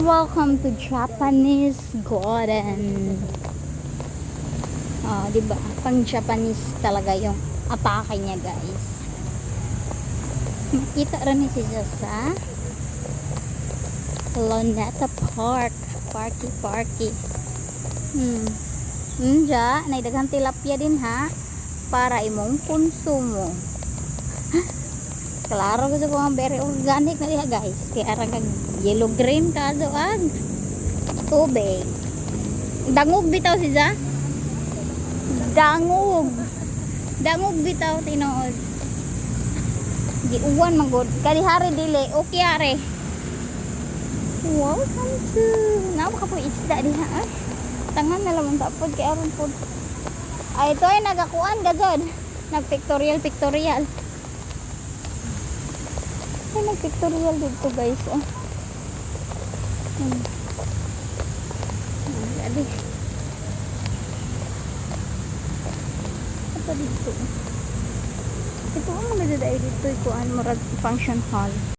Welcome to Japanese garden. Oh, 'di ba? Pang Japanese talaga yung atake niya, guys. Makita rin siya sa Luneta Park. Parky. Nja, naidaghang tilapia din ha para imong konsumo. Klaro gusto ko ang very organic na diha, guys. Kaya ra kag yellow green kaso ag tubig. Dangog bitaw siya. Dangog bitaw tinuod. Giuwan magod. Kalihari dili okay are. Welcome to. Nawa ka po isda diha. Tangan na lamang tapod kay aron pod. Ay ito ay nagakuan gazod. Nag-pictorial. Ay nag-pictorial dito, guys. Oh. Adi. Apa dito? Ito ang mga dito ikuan murag function hall.